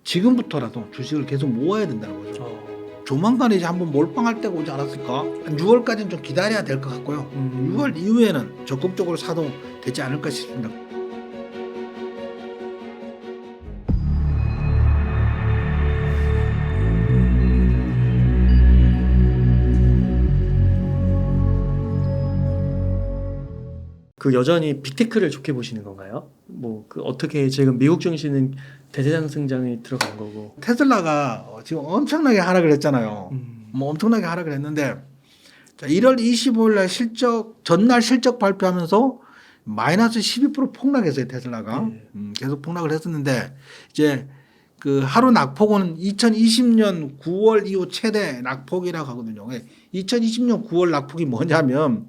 지금부터라도 주식을 계속 모아야 된다는 거죠. 조만간 이제 한번 몰빵할 때가 오지 않았을까? 한 6월까지는 좀 기다려야 될 것 같고요. 6월 이후에는 적극적으로 사도 되지 않을까 싶습니다. 그 여전히 빅테크를 좋게 보시는 건가요? 뭐 그 어떻게 지금 미국 증시는 대대장 성장이 들어간 거고. 테슬라가 지금 엄청나게 하락을 했잖아요. 뭐 엄청나게 하락을 했는데 자, 1월 25일 날 전날 실적 발표하면서 마이너스 12% 폭락했어요. 테슬라가. 네. 계속 폭락을 했었는데 이제 그 하루 낙폭은 2020년 9월 이후 최대 낙폭이라고 하거든요. 2020년 9월 낙폭이 뭐냐면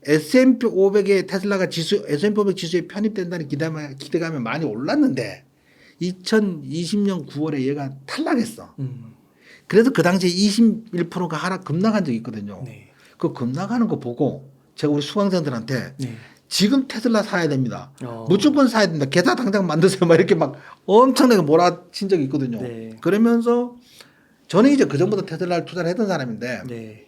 S&P 500에 테슬라가 S&P 500 지수에 편입된다는 기대감이 많이 올랐는데 2020년 9월에 얘가 탈락했어. 그래서 그 당시에 21%가 하락 급락한 적이 있거든요. 네. 그 급락하는 거 보고 제가 우리 수강생들한테 네. 지금 테슬라 사야 됩니다. 무조건 사야 된다. 계좌 당장 만드세요. 막 이렇게 막 엄청나게 몰아친 적이 있거든요. 네. 그러면서 저는 이제 그 전부터 테슬라를 투자를 했던 사람인데 네.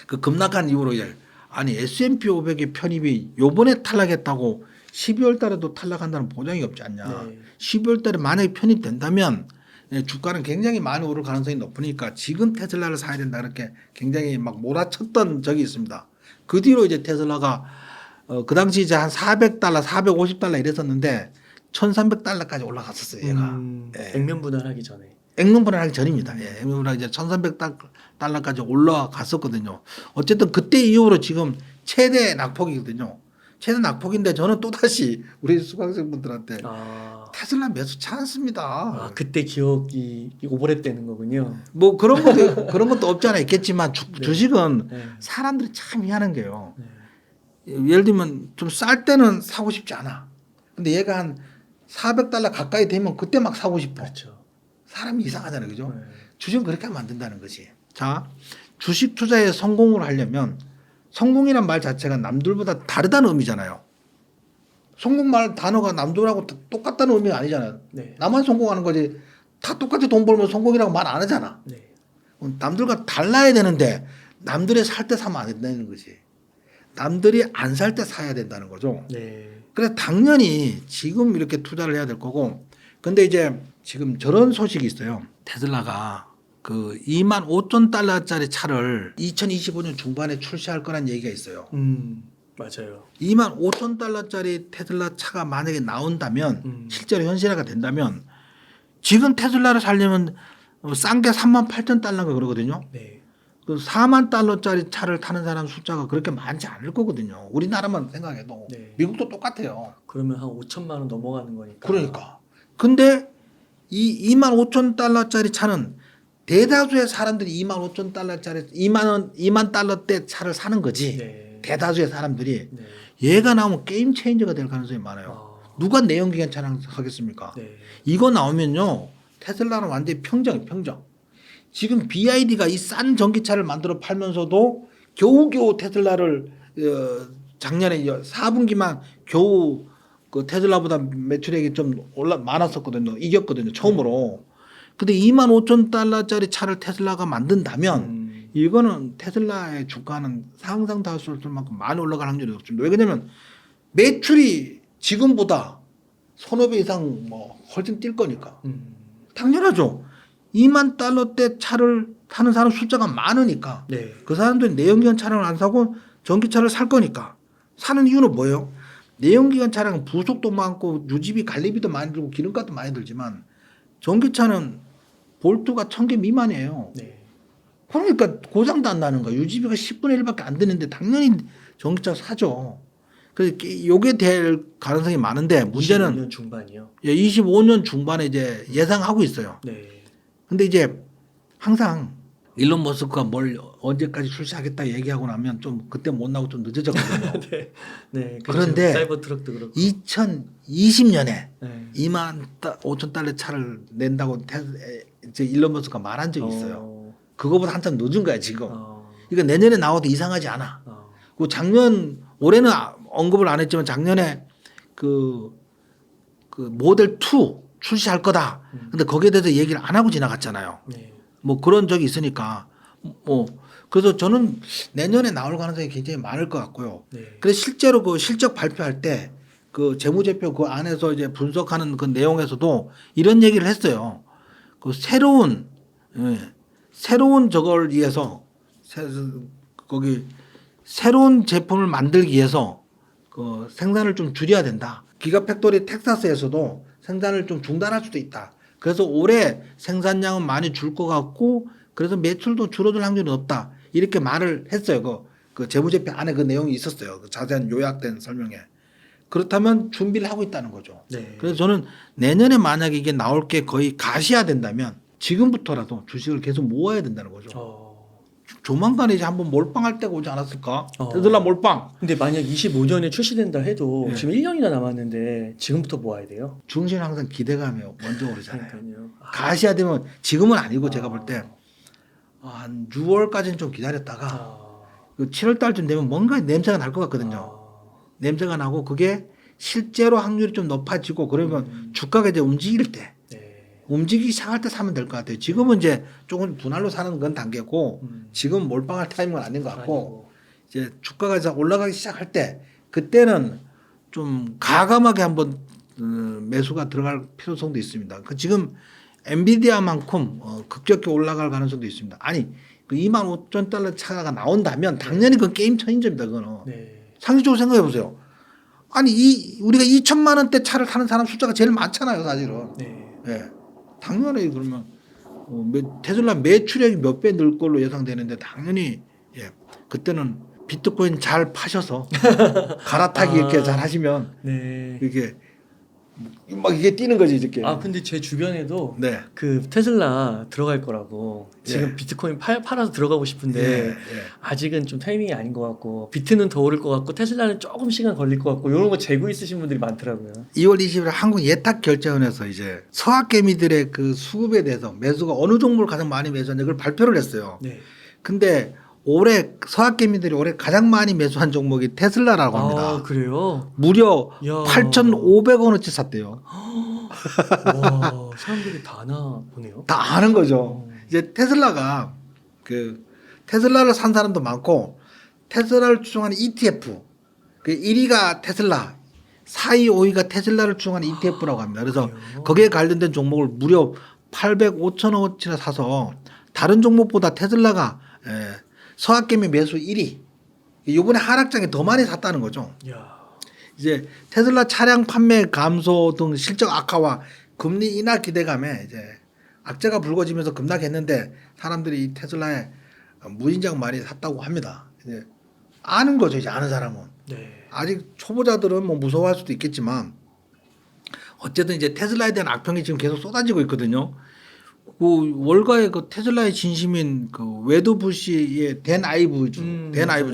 그 급락한 이후로 이제 아니 S&P 500의 편입이 요번에 탈락했다고 12월 달에도 탈락한다는 보장이 없지 않냐. 네. 12월 달에 만약에 편입된다면 주가는 굉장히 많이 오를 가능성이 높으니까 지금 테슬라를 사야 된다 이렇게 굉장히 막 몰아쳤던 적이 있습니다. 그 뒤로 이제 테슬라가 그 당시 이제 한 400달러, 450달러 이랬었는데 1,300달러까지 올라갔었어요. 얘가. 예. 액면 분할하기 전에. 액면 분할하기 전입니다. 예, 액면 분할 이제 1,300달러까지 올라갔었거든요. 어쨌든 그때 이후로 지금 최대 낙폭이거든요. 최대 낙폭인데 저는 또 다시 우리 수강생분들한테 테슬라 매수치 않습니다. 그때 기억이 오버랩되는 거군요. 뭐 그런 것도 없지 않아 있겠지만 주식은 네. 사람들이 참 희한한 게요. 네. 예를 들면 좀 쌀 때는 사고 싶지 않아. 근데 얘가 한 400달러 가까이 되면 그때 막 사고 싶어. 그렇죠. 사람이 이상하잖아요. 그죠? 네. 주식은 그렇게 하면 안 된다는 거지. 자, 주식 투자에 성공을 하려면 성공이란 말 자체가 남들보다 다르다는 의미잖아요. 성공 말 단어가 남들하고 똑같다는 의미가 아니잖아요. 네. 나만 성공하는 거지. 다 똑같이 돈 벌면 성공이라고 말 안 하잖아. 네. 남들과 달라야 되는데 남들이 살 때 사면 안 된다는 거지. 남들이 안 살 때 사야 된다는 거죠. 네. 그래서 당연히 지금 이렇게 투자를 해야 될 거고. 근데 이제 지금 저런 소식이 있어요. 테슬라가 그 25,000달러짜리 차를 2025년 중반에 출시할 거란 얘기가 있어요. 맞아요. 25,000달러짜리 테슬라 차가 만약에 나온다면 실제로 현실화가 된다면 지금 테슬라를 살려면 싼 게 38,000달러인가 그러거든요. 네. 그 4만 달러짜리 차를 타는 사람 숫자가 그렇게 많지 않을 거거든요. 우리나라만 생각해도. 네. 미국도 똑같아요. 그러면 한 5천만 원 넘어가는 거니까. 그러니까. 근데 이 25,000달러짜리 차는 대다수의 사람들이 25,000달러짜리 2만 달러대 차를 사는 거지. 네. 대다수의 사람들이. 네. 얘가 나오면 게임 체인저가 될 가능성이 많아요. 누가 내연기관 차량 하겠습니까? 네. 이거 나오면요. 테슬라는 완전히 평정이에요. 평정. 지금 BYD가 이 싼 전기차를 만들어 팔면서도 겨우겨우 테슬라를 작년에 4분기만 겨우 그 테슬라보다 매출액이 좀 많았었거든요. 이겼거든요. 처음으로. 근데 25,000달러짜리 차를 테슬라가 만든다면 이거는 테슬라의 주가는 상상도 할 수 없을 만큼 많이 올라갈 확률이 높습니다. 왜냐면 매출이 지금보다 서너 배 이상 뭐 훨씬 뛸 거니까. 당연하죠. 2만 달러대 차를 타는 사람 숫자가 많으니까 네. 그 사람들이 내연기관 차량을 안 사고 전기차를 살 거니까. 사는 이유는 뭐예요? 내연기관 차량은 부속도 많고 유지비 관리비도 많이 들고 기름값도 많이 들지만 전기차는 볼트가 1,000개 미만이에요. 네. 그러니까 고장도 안 나는 거야. 유지비가 10분의 1밖에 안 되는데 당연히 전기차 사죠. 그래서 이게 될 가능성이 많은데 문제는 25년 중반이요. 25년 중반에 이제 예상하고 있어요. 네. 근데 이제 항상 일론 머스크가 뭘 언제까지 출시하겠다 얘기하고 나면 좀 그때 못 나오고 좀 늦어졌거든요. 네. 네. 그런데 사이버 트럭도 그렇고. 2020년에 네. 25,000달러 차를 낸다고 이제 일론 머스크가 말한 적이 있어요. 그거보다 한참 늦은 거야 지금. 이거 내년에 나와도 이상하지 않아. 그 올해는 언급을 안 했지만 작년에 그 모델 2 출시할 거다. 근데 거기에 대해서 얘기를 안 하고 지나갔잖아요. 네. 뭐 그런 적이 있으니까 뭐 그래서 저는 내년에 나올 가능성이 굉장히 많을 것 같고요. 네. 그래서 실제로 그 실적 발표할 때 그 재무제표 그 안에서 이제 분석하는 그 내용에서도 이런 얘기를 했어요. 그 새로운 저걸 위해서 거기 새로운 제품을 만들기 위해서 그 생산을 좀 줄여야 된다. 기가팩토리 텍사스에서도 생산을 좀 중단할 수도 있다. 그래서 올해 생산량은 많이 줄 것 같고 그래서 매출도 줄어들 확률이 높다. 이렇게 말을 했어요. 그 재무제표 안에 그 내용이 있었어요. 그 자세한 요약된 설명에. 그렇다면 준비를 하고 있다는 거죠. 네. 그래서 저는 내년에 만약에 이게 나올 게 거의 가시화된다면 지금부터라도 주식을 계속 모아야 된다는 거죠. 조만간에 이제 한번 몰빵할 때가 오지 않았을까? 테슬라 몰빵. 근데 만약 25년에 출시된다 해도 네. 지금 1년이나 남았는데 지금부터 모아야 돼요? 중시는 항상 기대감이 먼저 오르잖아요. 그러니까요. 가시화되면 지금은 아니고 제가 볼 때 한 6월까지는 좀 기다렸다가 7월 달쯤 되면 뭔가 냄새가 날 것 같거든요. 냄새가 나고 그게 실제로 확률이 좀 높아지고 그러면 주가가 이제 움직일 때 네. 움직이기 시작할 때 사면 될 것 같아요. 지금은 이제 조금 분할로 사는 건 단계고 지금 몰빵할 타이밍은 아닌 것 같고 이제 주가가 이제 올라가기 시작할 때 그때는 좀 가감하게 한번 매수가 들어갈 필요성도 있습니다. 그 지금 엔비디아만큼 급격히 올라갈 가능성도 있습니다. 아니 그 25,000달러 차가 나온다면 당연히 그 게임 체인저입니다. 그거는. 네. 상식적으로 생각해 보세요. 아니 우리가 2천만 원대 차를 타는 사람 숫자가 제일 많잖아요, 사실은. 네. 예. 당연히 그러면 테슬라 매출액이 몇 배 늘 걸로 예상되는데 당연히 예. 그때는 비트코인 잘 파셔서 갈아타기 이렇게 잘 하시면 네. 이게 막 이게 뛰는 거지 이렇게. 근데 제 주변에도 네. 그 테슬라 들어갈 거라고 지금 예. 비트코인 팔아서 들어가고 싶은데 예, 예. 아직은 좀 타이밍이 아닌 것 같고 비트는 더 오를 것 같고 테슬라는 조금 시간 걸릴 것 같고 이런 거 재고 있으신 분들이 많더라고요. 2월 20일 한국예탁결제원에서 이제 서학개미들의 그 수급에 대해서 매수가 어느 종목을 가장 많이 매수했는지 그걸 발표를 했어요. 네. 근데 올해 서학개미들이 올해 가장 많이 매수한 종목이 테슬라라고 합니다. 그래요? 무려 이야. 8,500원어치 샀대요. 와, 사람들이 다나 보네요. 다 아는 거죠. 이제 테슬라가 그 테슬라를 산 사람도 많고 테슬라를 추종하는 ETF 그 1위가 테슬라 4위, 5위가 테슬라를 추종하는 ETF라고 합니다. 그래서 그래요? 거기에 관련된 종목을 무려 805,000원어치나 사서 다른 종목보다 테슬라가 서학개미 매수 1위. 이번에 하락장에 더 많이 샀다는 거죠. 야. 이제 테슬라 차량 판매 감소 등 실적 악화와 금리 인하 기대감에 이제 악재가 불거지면서 급락했는데 사람들이 이 테슬라에 무진장 많이 샀다고 합니다. 이제 아는 거죠, 이제 아는 사람은. 네. 아직 초보자들은 뭐 무서워할 수도 있겠지만 어쨌든 이제 테슬라에 대한 악평이 지금 계속 쏟아지고 있거든요. 그 월가의 그 테슬라의 진심인 그 웨드 부시의 댄 아이브즈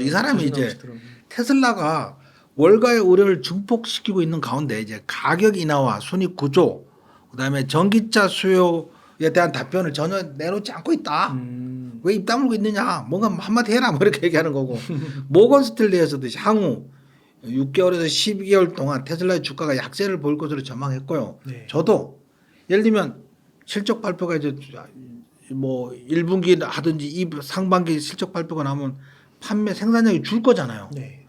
이 사람이 이제 나오시더라고요. 테슬라가 월가의 의뢰를 증폭시키고 있는 가운데 이제 가격 인하와 순익 구조, 그다음에 전기차 수요에 대한 답변을 전혀 내놓지 않고 있다. 왜 입 다물고 있느냐? 뭔가 한마디 해라. 뭐 이렇게 얘기하는 거고. 모건 스탠리에서도 향후 6개월에서 12개월 동안 테슬라의 주가가 약세를 보일 것으로 전망했고요. 네. 저도 예를 들면 실적 발표가 이제 뭐 1분기 하든지 상반기 실적 발표가 나오면 판매 생산량이 줄 거잖아요. 네.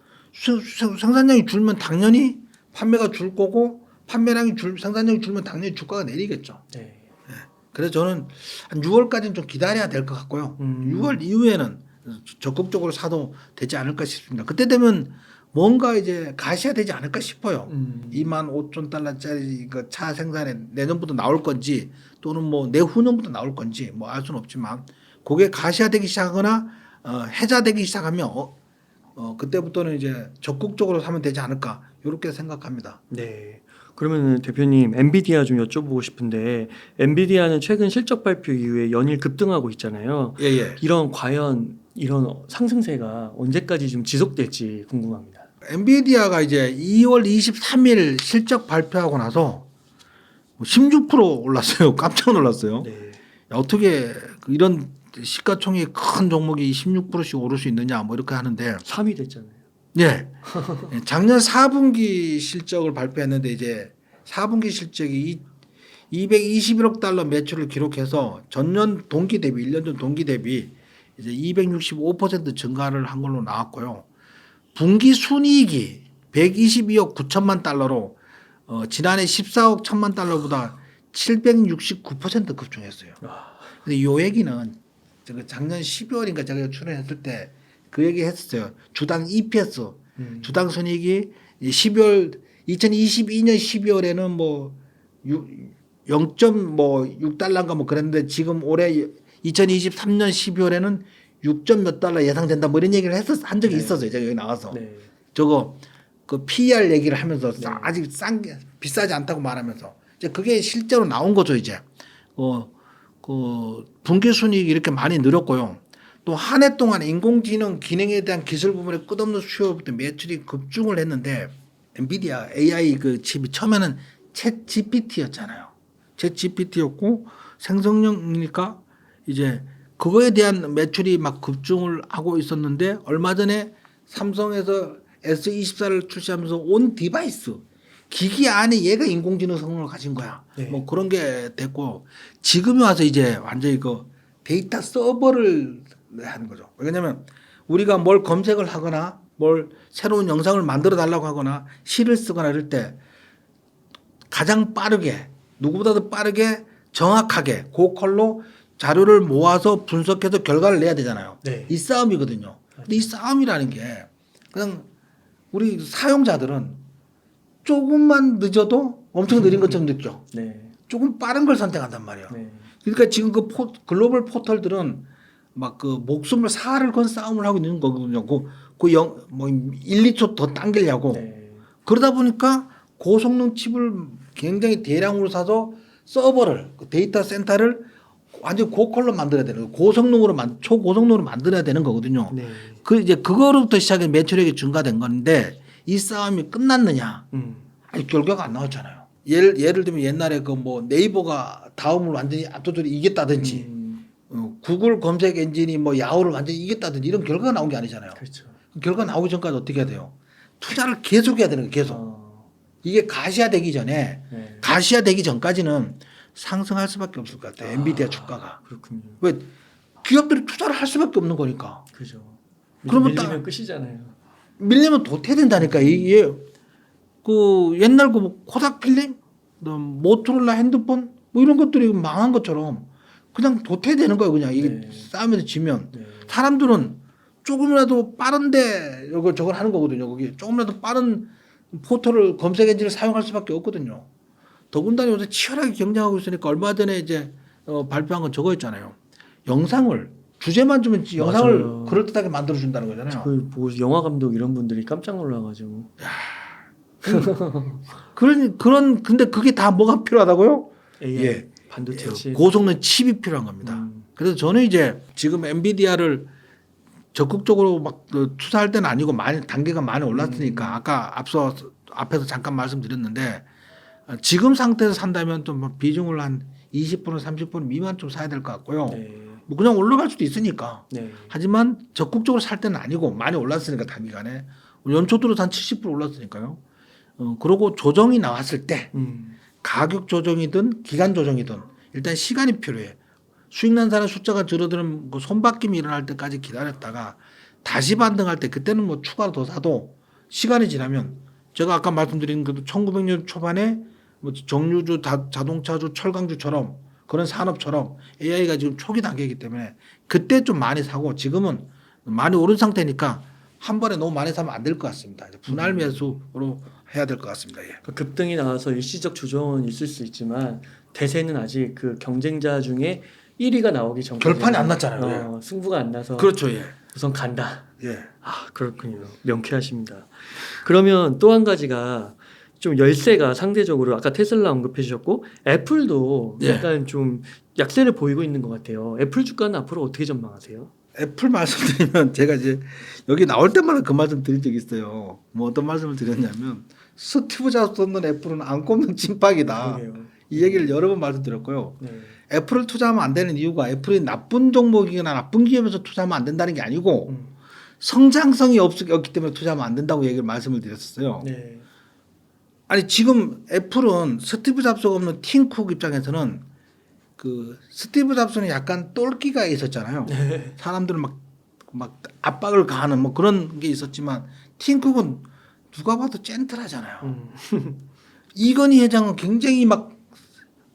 생산량이 줄면 당연히 판매가 줄 거고 생산량이 줄면 당연히 주가가 내리겠죠. 네. 그래서 저는 한 6월까지는 좀 기다려야 될 것 같고요. 6월 이후에는 적극적으로 사도 되지 않을까 싶습니다. 그때 되면 뭔가 이제 가시화되지 않을까 싶어요. 25,000달러짜리 그 차 생산에 내년부터 나올 건지 또는 뭐 내후년부터 나올 건지 뭐 알 수는 없지만 그게 가시화되기 시작하거나 해자되기 시작하면 그때부터는 이제 적극적으로 사면 되지 않을까 이렇게 생각합니다. 네. 그러면 대표님 엔비디아 좀 여쭤보고 싶은데 엔비디아는 최근 실적 발표 이후에 연일 급등하고 있잖아요. 예. 과연 이런 상승세가 언제까지 좀 지속될지 궁금합니다. 엔비디아가 이제 2월 23일 실적 발표하고 나서 16% 올랐어요. 깜짝 놀랐어요. 네. 어떻게 이런 시가총액 큰 종목이 16%씩 오를 수 있느냐 뭐 이렇게 하는데 3위 됐잖아요. 예. 작년 4분기 실적을 발표했는데 이제 4분기 실적이 221억 달러 매출을 기록해서 전년 동기 대비 1년 전 동기 대비 이제 265% 증가를 한 걸로 나왔고요. 분기 순이익이 122억 9천만 달러로 지난해 14억 1천만 달러보다 769% 급증했어요. 근데 이 얘기는 제가 작년 12월인가 제가 출연했을 때 그 얘기 했었어요. 주당 EPS, 주당 순이익이 2022년 12월에는 뭐 0.6달러인가 뭐 그랬는데 지금 올해 2023년 12월에는 6. 몇 달러 예상된다 뭐 이런 얘기를 한 적이 있었어요. 제가 여기 나와서. 네. 저거 그 PER 얘기를 하면서 네. 아직 싼 게 비싸지 않다고 말하면서 이제 그게 실제로 나온 거죠 이제. 그 분기 순이익이 이렇게 많이 늘었고요. 또 한 해 동안 인공지능 기능에 대한 기술 부분에 끝없는 수요부터 매출이 급증을 했는데 엔비디아 AI 그 칩이 처음에는 챗 GPT였잖아요. 챗 GPT였고 생성형이니까 이제 그거에 대한 매출이 막 급증을 하고 있었는데 얼마 전에 삼성에서 S24를 출시하면서 온 디바이스 기기 안에 얘가 인공지능 성능을 가진 거야. 네. 뭐 그런 게 됐고 지금에 와서 이제 완전히 그 데이터 서버를 하는 거죠. 왜냐하면 우리가 뭘 검색을 하거나 뭘 새로운 영상을 만들어 달라고 하거나 시를 쓰거나 이럴 때 가장 빠르게 누구보다도 빠르게 정확하게 고퀄로 자료를 모아서 분석해서 결과를 내야 되잖아요. 네. 이 싸움이거든요. 근데 이 싸움이라는 게 그냥 우리 사용자들은 조금만 늦어도 엄청 느린 것처럼 느껴. 네. 조금 빠른 걸 선택한단 말이에요. 네. 그러니까 지금 그 글로벌 포털들은 막 그 목숨을 사활을 건 싸움을 하고 있는 거거든요. 뭐 1, 2초 더 당기려고. 네. 그러다 보니까 고성능 칩을 굉장히 대량으로 사서 서버를 그 데이터 센터를 완전 고퀄로 만들어야 되는 거예요. 고성능으로 초고성능으로 만들어야 되는 거거든요. 네. 그 이제 그거로부터 시작해 매출액이 증가된 건데 이 싸움이 끝났느냐? 아니 결과가 안 나왔잖아요. 예를 들면 옛날에 그 뭐 네이버가 다음을 완전히 압도적으로 이겼다든지 구글 검색 엔진이 뭐 야후를 완전히 이겼다든지 이런 결과가 나온 게 아니잖아요. 그렇죠. 결과 나오기 전까지 어떻게 해야 돼요? 투자를 계속 해야 되는 거예요. 계속. 이게 가시화되기 전에 네. 가시화되기 전까지는 상승할 수밖에 없을 것 같아요. 엔비디아 주가가. 그렇군요. 왜 기업들이 투자를 할 수밖에 없는 거니까. 그죠. 그러면 밀리면 끝이잖아요. 밀리면 도태된다니까. 이게 그 옛날 그 코닥 필름, 모토로라 핸드폰 뭐 이런 것들이 망한 것처럼 그냥 도태되는 거예요. 그냥 이게 네. 싸움에서 지면 네. 사람들은 조금이라도 빠른데 저걸 하는 거거든요. 거기 조금이라도 빠른 포털을 검색 엔진을 사용할 수밖에 없거든요. 더군다나 요새 치열하게 경쟁하고 있으니까 얼마 전에 이제 발표한 건 저거였잖아요. 영상을 주제만 주면 영상을 맞아요. 그럴듯하게 만들어 준다는 거잖아요. 그 뭐 영화 감독 이런 분들이 깜짝 놀라가지고. 근데 그게 다 뭐가 필요하다고요? AI 예. 반도체 칩. 고성능 칩이 필요한 겁니다. 그래서 저는 이제 지금 엔비디아를 적극적으로 막 투자할 때는 아니고 단계가 많이 올랐으니까 아까 앞에서 잠깐 말씀드렸는데 지금 상태에서 산다면 좀 비중을 한 20% 30% 미만 좀 사야 될 것 같고요. 네. 뭐 그냥 올라갈 수도 있으니까. 네. 하지만 적극적으로 살 때는 아니고 많이 올랐으니까 단기간에 연초 들어서 한 70% 올랐으니까요. 그러고 조정이 나왔을 때 가격 조정이든 기간 조정이든 일단 시간이 필요해. 수익 난 사람 숫자가 줄어드는 그 손바뀜이 일어날 때까지 기다렸다가 다시 반등할 때 그때는 뭐 추가로 더 사도 시간이 지나면 제가 아까 말씀드린 그 1900년 초반에 뭐 정유주, 자동차주, 철강주처럼 그런 산업처럼 AI가 지금 초기 단계이기 때문에 그때 좀 많이 사고 지금은 많이 오른 상태니까 한 번에 너무 많이 사면 안 될 것 같습니다. 분할 매수로 해야 될 것 같습니다. 예. 그 급등이 나와서 일시적 조정은 있을 수 있지만 대세는 아직 그 경쟁자 중에 1위가 나오기 전까지 결판이 안 났잖아요. 승부가 안 나서 그렇죠. 예. 우선 간다. 예. 아 그렇군요. 명쾌하십니다. 그러면 또 한 가지가 좀 열세가 상대적으로 아까 테슬라 언급해 주셨고 애플도 예. 약간 좀 약세를 보이고 있는 것 같아요. 애플 주가는 앞으로 어떻게 전망하세요? 애플 말씀드리면 제가 이제 여기 나올 때마다 그 말씀 드린 적이 있어요. 뭐 어떤 말씀을 드렸냐면 스티브 잡스 없는 애플은 안 꼽는 찐빵이다. 그러게요. 이 얘기를 여러 번 말씀드렸고요. 네. 애플을 투자하면 안 되는 이유가 애플이 나쁜 종목이거나 나쁜 기업에서 투자하면 안 된다는 게 아니고 성장성이 없기 때문에 투자하면 안 된다고 얘기를 말씀을 드렸었어요. 네. 아니 지금 애플은 스티브 잡스가 없는 팀 쿡 입장에서는 그 스티브 잡스는 약간 똘끼가 있었잖아요. 사람들은 막 압박을 가하는 뭐 그런 게 있었지만 팀 쿡은 누가 봐도 젠틀하잖아요. 이건희 회장은 굉장히 막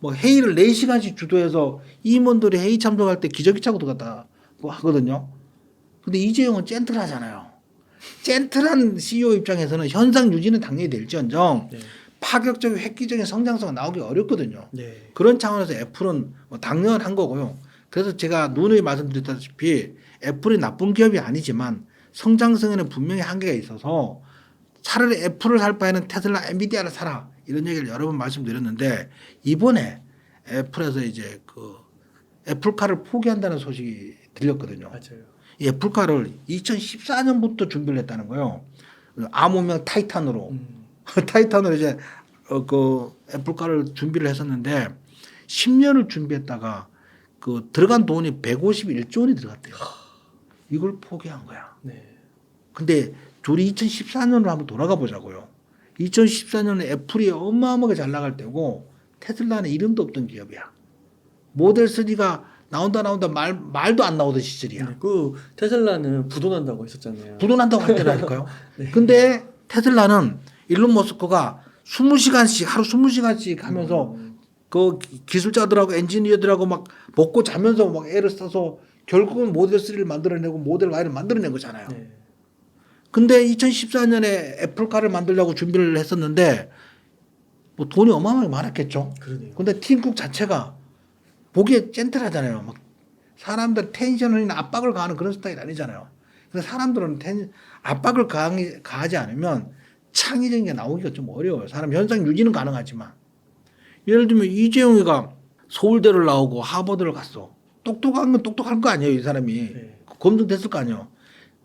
뭐 회의를 4시간씩 주도해서 임원들이 회의 참석할 때 기저귀 차고 들어갔다 뭐 하거든요. 근데 이재용은 젠틀하잖아요. 젠틀한 CEO 입장에서는 현상 유지는 당연히 될지언정 네. 파격적인 획기적인 성장성은 나오기 어렵거든요. 네. 그런 차원에서 애플은 뭐 당연한 거고요. 그래서 제가 누누이 말씀드렸다시피 애플이 나쁜 기업이 아니지만 성장성에는 분명히 한계가 있어서 차라리 애플을 살 바에는 테슬라, 엔비디아를 사라 이런 얘기를 여러 번 말씀드렸는데 이번에 애플에서 이제 그 애플카를 포기한다는 소식이 들렸거든요. 맞아요. 이 애플카를 2014년부터 준비를 했다는 거예요. 암호명 타이탄으로. 타이탄으로 이제 그 애플카를 준비를 했었는데 10년을 준비했다가 그 들어간 돈이 151조 원이 들어갔대요. 이걸 포기한 거야. 네. 근데 둘이 2014년으로 한번 돌아가 보자고요. 2014년에 애플이 어마어마하게 잘 나갈 때고 테슬라는 이름도 없던 기업이야. 모델 3가 나온다 말도 안 나오던 시절이야. 네. 그 테슬라는 부도난다고 했었잖아요. 부도난다고 할 때라니까요. 네. 근데 테슬라는 일론 머스크가 20시간씩 하루 20시간씩 하면서 그 기술자들하고 엔지니어들하고 막 먹고 자면서 막 애를 써서 결국은 모델 3를 만들어내고 모델 Y를 만들어낸 거잖아요. 네. 근데 2014년에 애플카를 만들려고 준비를 했었는데 뭐 돈이 어마어마하게 많았겠죠. 그러네요. 근데 팀쿡 자체가 보기에 젠틀하잖아요. 막 사람들 텐션이나 압박을 가하는 그런 스타일 아니잖아요. 그래서 사람들은 압박을 가하지 않으면 창의적인 게 나오기가 좀 어려워요. 사람 현상 유지는 가능하지만 예를 들면 이재용이가 서울대를 나오고 하버드를 갔어. 똑똑한 건 똑똑한 거 아니에요. 이 사람이. 네. 검증됐을 거 아니에요.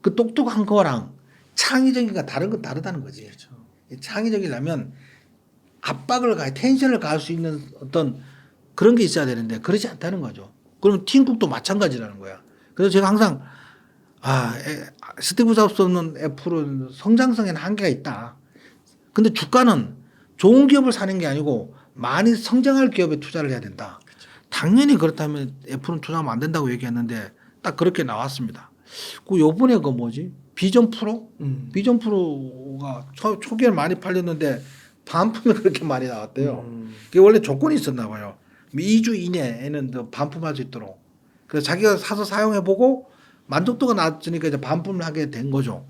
그 똑똑한 거랑 창의적인 거 다른 건 다르다는 거지. 그렇죠. 창의적이려면 압박을 텐션을 가할 수 있는 어떤 그런 게 있어야 되는데 그렇지 않다는 거죠. 그럼 팀쿡도 마찬가지라는 거야. 그래서 제가 항상 스티브 잡스 없는 애플은 성장성에는 한계가 있다. 근데 주가는 좋은 기업을 사는 게 아니고 많이 성장할 기업에 투자를 해야 된다. 그렇죠. 당연히 그렇다면 애플은 투자하면 안 된다고 얘기했는데 딱 그렇게 나왔습니다. 그 요번에 그 뭐지? 비전 프로? 비전 프로가 초기에 많이 팔렸는데 반품이 그렇게 많이 나왔대요. 그게 원래 조건이 있었나 봐요. 2주 이내에는 반품할 수 있도록. 그래서 자기가 사서 사용해보고 만족도가 낮으니까 이제 반품을 하게 된 거죠.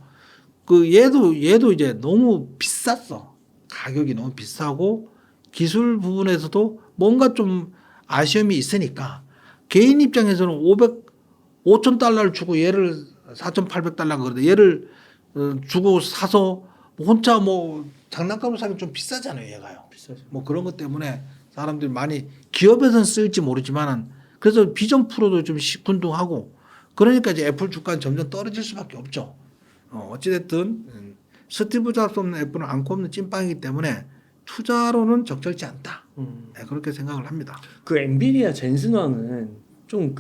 그 얘도 이제 너무 비쌌어. 가격이 너무 비싸고 기술 부분에서도 뭔가 좀 아쉬움이 있으니까 개인 입장에서는 5,000달러를 주고 얘를 4,800달러가 그러는데 얘를 주고 사서 혼자 뭐 장난감을 사기 좀 비싸잖아요. 얘가요. 비싸죠. 뭐 그런 것 때문에 사람들이 많이 기업에서는 쓸지 모르지만은 그래서 비전 프로도 좀 시큰둥하고 그러니까 이제 애플 주가는 점점 떨어질 수밖에 없죠. 어찌됐든 스티브 잡스 없는 애플은 않고 없는 찐빵이기 때문에 투자로는 적절치 않다. 네, 그렇게 생각을 합니다. 그 엔비디아 젠슨 왕은 좀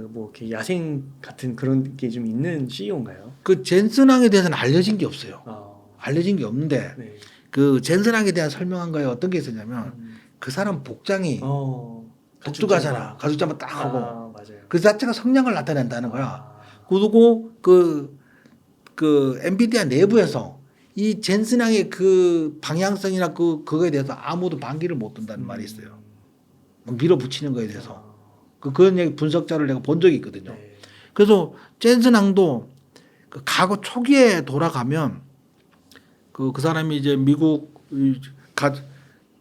뭐 이렇게 야생 같은 그런 게 좀 있는 CEO인가요? 그 젠슨왕에 대해서는 알려진 게 없어요. 아, 알려진 게 없는데 네. 그 젠슨왕에 대한 설명한 거에 어떤 게 있었냐면 그 사람 복장이 독특하잖아. 가죽자만 딱 하고 맞아요. 그 자체가 성량을 나타낸다는 거야. 아, 그리고 그 엔비디아 내부에서 이 젠슨왕의 그 방향성이나 그거에 대해서 아무도 반기를 못 든다는 말이 있어요. 밀어붙이는 거에 대해서. 그런 얘기 분석자를 내가 본 적이 있거든요. 네. 그래서 젠슨왕도 그 과거 초기에 돌아가면 그 사람이 이제 미국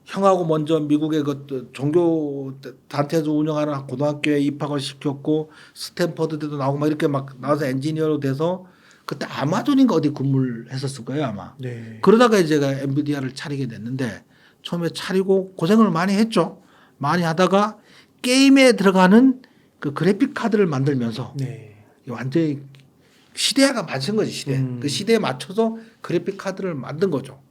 형하고 먼저 미국의 그 종교 단체에서 운영하는 고등학교에 입학을 시켰고 스탠퍼드대도 나오고 막 이렇게 막 나와서 엔지니어로 돼서 그때 아마존인가 어디 근무를 했었을 거예요 아마. 네. 그러다가 이제 엔비디아를 차리게 됐는데 처음에 차리고 고생을 많이 했죠. 많이 하다가 게임에 들어가는 그 그래픽 카드를 만들면서 네. 완전히 시대가 맞춘 거지 시대. 그 시대에 맞춰서 그래픽 카드를 만든 거죠.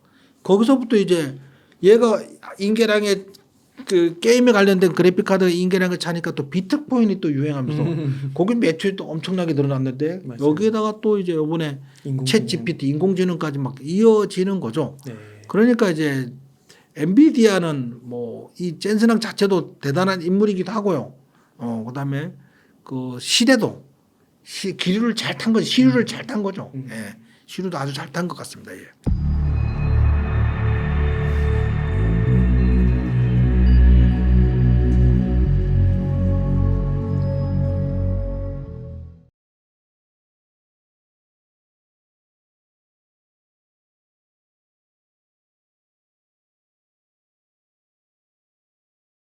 거기서부터 이제 얘가 인계량에 그 게임에 관련된 그래픽 카드 인계량을 차니까 또 비트코인이 또 유행하면서 거기 매출이 또 엄청나게 늘어났는데 맞아요. 여기에다가 또 이제 이번에 챗 GPT 인공지능까지 막 이어지는 거죠. 네. 그러니까 이제 엔비디아는 뭐 이 젠슨왕 자체도 대단한 인물이기도 하고요. 그다음에 그 시대도 기류를 잘 탄 거지. 시류를 잘 탄 거죠. 예. 시류도 아주 잘 탄 것 같습니다. 예.